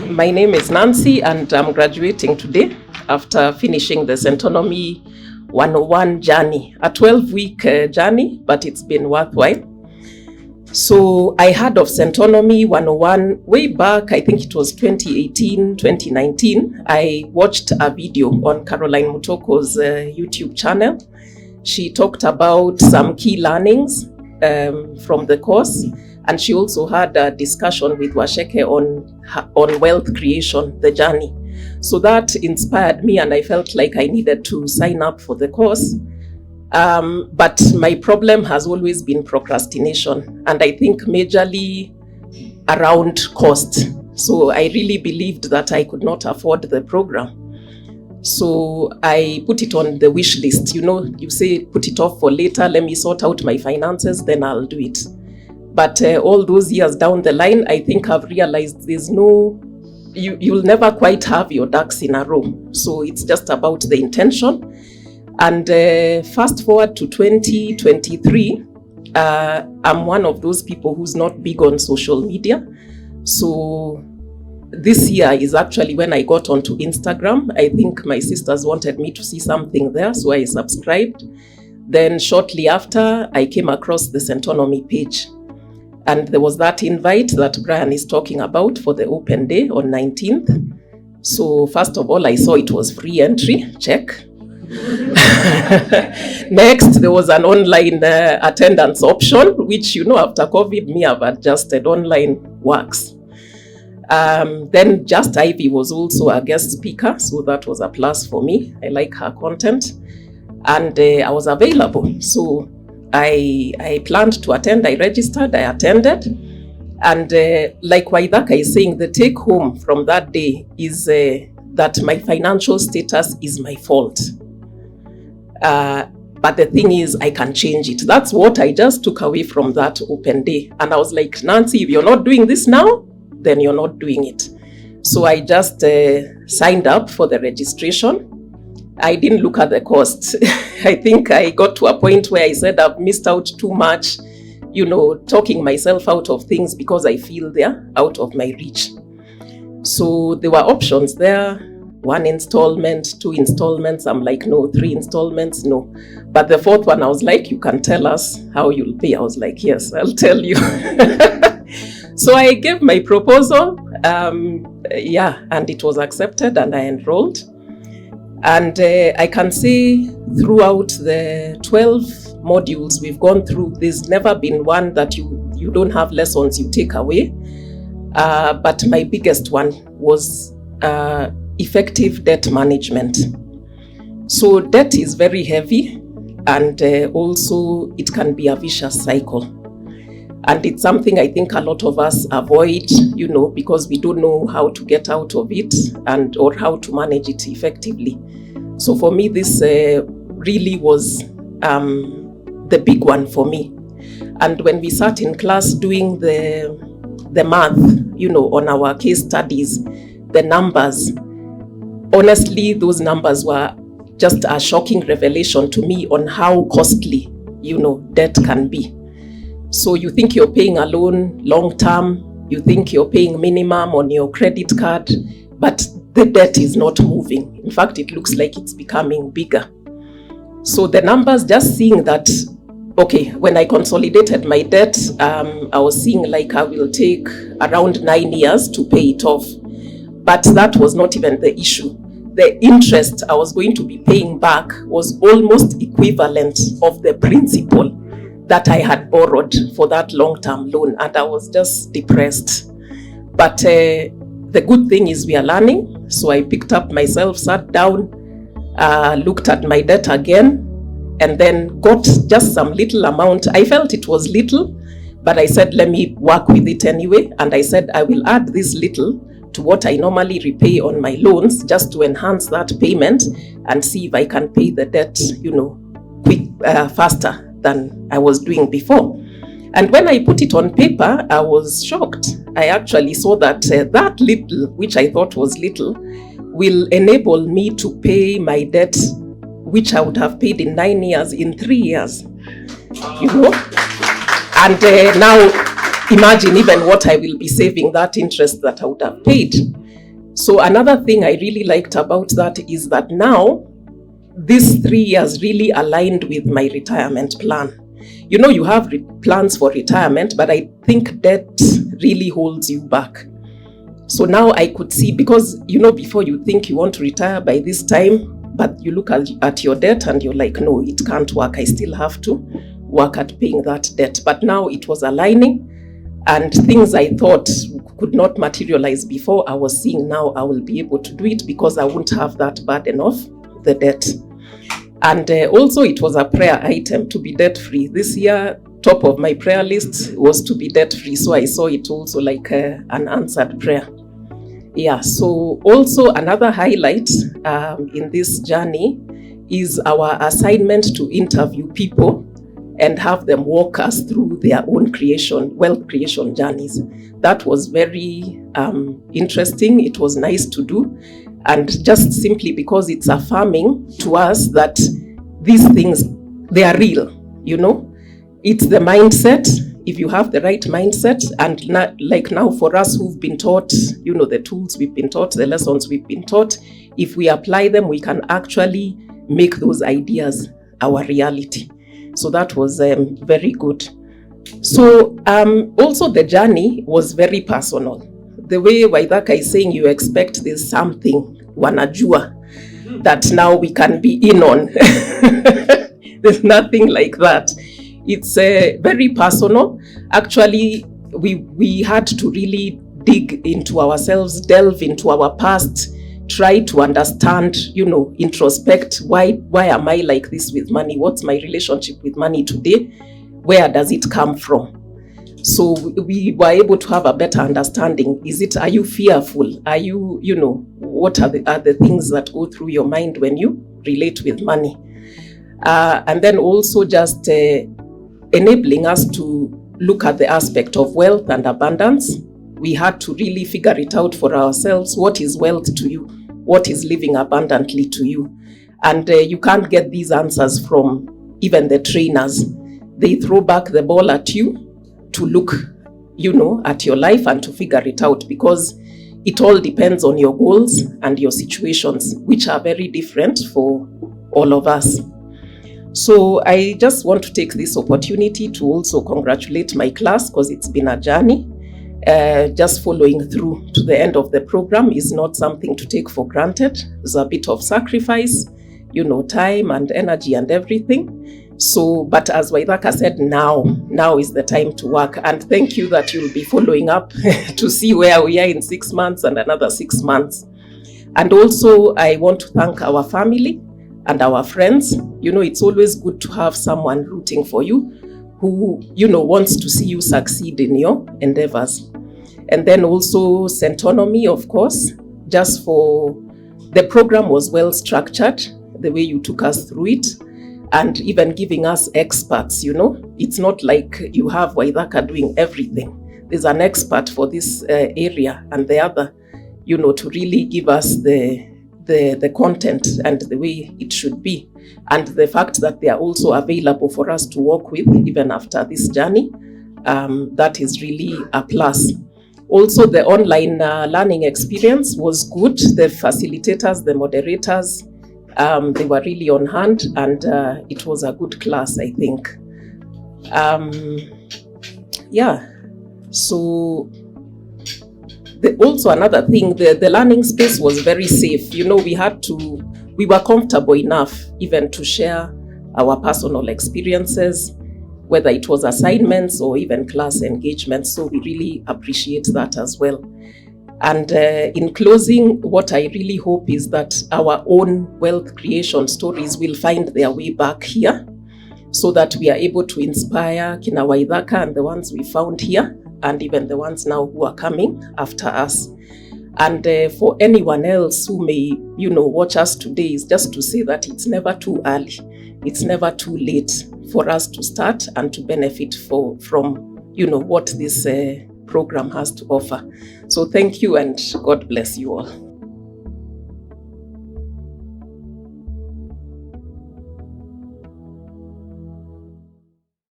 My name is Nancy and I'm graduating today after finishing the Centonomy 101 journey, a 12-week journey, but it's been worthwhile. So I heard of Centonomy 101 way back, I think it was 2018, 2019. I watched a video on Caroline Mutoko's YouTube channel. She talked about some key learnings from the course. And she also had a discussion with Washeke on wealth creation, the journey. So that inspired me and I felt like I needed to sign up for the course. But my problem has always been procrastination. And I think majorly around cost. So I really believed that I could not afford the program. So I put it on the wish list. You know, you say put it off for later, let me sort out my finances, then I'll do it. But all those years down the line, I think I've realized there's you'll never quite have your ducks in a row. So it's just about the intention. And fast forward to 2023, I'm one of those people who's not big on social media. So this year is actually when I got onto Instagram. I think my sisters wanted me to see something there, so I subscribed. Then shortly after, I came across the Centonomy page. And there was that invite that Brian is talking about for the open day on 19th. So first of all, I saw it was free entry, check. Next, there was an online attendance option, which, you know, after COVID, me have adjusted, online works. Then Just Ivy was also a guest speaker, so that was a plus for me. I like her content. And I was available, so I planned to attend, I registered, I attended. And like Waidaka is saying, the take home from that day is that my financial status is my fault. But the thing is, I can change it. That's what I just took away from that open day. And I was like, Nancy, if you're not doing this now, then you're not doing it. So I just signed up for the registration. I didn't look at the cost. I think I got to a point where I said I've missed out too much, you know, talking myself out of things because I feel they're out of my reach. So there were options there, 1 installment, 2 installments. I'm like, no, 3 installments, no. But the 4th one, I was like, you can tell us how you'll pay. I was like, yes, I'll tell you. So I gave my proposal, and it was accepted and I enrolled. And I can say throughout the 12 modules we've gone through, there's never been one that you don't have lessons you take away. But my biggest one was effective debt management. So debt is very heavy, and also it can be a vicious cycle. And it's something I think a lot of us avoid, you know, because we don't know how to get out of it or how to manage it effectively. So for me, this really was the big one for me. And when we sat in class doing the math, you know, on our case studies, the numbers, honestly, those numbers were just a shocking revelation to me on how costly, you know, debt can be. So you think you're paying a loan long term, you think you're paying minimum on your credit card, but the debt is not moving. In fact, it looks like it's becoming bigger. So the numbers, just seeing that, okay, when I consolidated my debt, I was seeing like I will take around 9 years to pay it off. But that was not even the issue. The interest I was going to be paying back was almost equivalent of the principal that I had borrowed for that long-term loan, and I was just depressed. But the good thing is we are learning. So I picked up myself, sat down, looked at my debt again, and then got just some little amount. I felt it was little, but I said, let me work with it anyway. And I said, I will add this little to what I normally repay on my loans, just to enhance that payment and see if I can pay the debt, you know, faster than I was doing before. And when I put it on paper, I was shocked. I actually saw that that little, which I thought was little, will enable me to pay my debt, which I would have paid in 9 years, in 3 years. You know? And now imagine even what I will be saving, that interest that I would have paid. So another thing I really liked about that is that now these 3 years really aligned with my retirement plan. You have plans for retirement, but I think debt really holds you back. So now I could see, because, before you think you want to retire by this time, but you look at your debt and you're like, no, it can't work. I still have to work at paying that debt. But now it was aligning, and things I thought could not materialize before, I was seeing now I will be able to do it because I won't have that burden of the debt. And also it was a prayer item to be debt-free. This year, top of my prayer list was to be debt-free. So I saw it also like an answered prayer. Yeah, so also another highlight in this journey is our assignment to interview people and have them walk us through their own wealth creation journeys. That was very interesting. It was nice to do. And just simply because it's affirming to us that these things, they are real, It's the mindset. If you have the right mindset, and like now for us who've been taught, the tools we've been taught, the lessons we've been taught, if we apply them, we can actually make those ideas our reality. So that was very good. So also the journey was very personal. The way Waithaka is saying, you expect there's something wanajua that now we can be in on. There's nothing like that. It's very personal. Actually, we had to really dig into ourselves, delve into our past, try to understand, introspect. Why am I like this with money? What's my relationship with money today? Where does it come from? So we were able to have a better understanding. Are you fearful? Are you, what are the things that go through your mind when you relate with money? And then also just enabling us to look at the aspect of wealth and abundance. We had to really figure it out for ourselves. What is wealth to you? What is living abundantly to you? And you can't get these answers from even the trainers. They throw back the ball at you to look, at your life and to figure it out, because it all depends on your goals and your situations, which are very different for all of us. So I just want to take this opportunity to also congratulate my class, because it's been a journey. Just following through to the end of the program is not something to take for granted. There's a bit of sacrifice, time and energy and everything. So, but as Waithaka said, now is the time to work. And thank you that you'll be following up to see where we are in 6 months and another 6 months. And also, I want to thank our family and our friends. It's always good to have someone rooting for you who, wants to see you succeed in your endeavors. And then also Centonomy, of course, just for the program was well structured, the way you took us through it, and even giving us experts, It's not like you have Waithaka doing everything. There's an expert for this area and the other, to really give us the content and the way it should be. And the fact that they are also available for us to work with even after this journey, that is really a plus. Also, the online learning experience was good. The facilitators, the moderators, they were really on hand, and it was a good class, I think. So also another thing, the learning space was very safe. We were comfortable enough even to share our personal experiences, whether it was assignments or even class engagements. So we really appreciate that as well. And in closing, what I really hope is that our own wealth creation stories will find their way back here, so that we are able to inspire Kina Waithaka and the ones we found here, and even the ones now who are coming after us. And for anyone else who may, watch us today, is just to say that it's never too early. It's never too late for us to start and to benefit from what this program has to offer. So thank you, and God bless you all.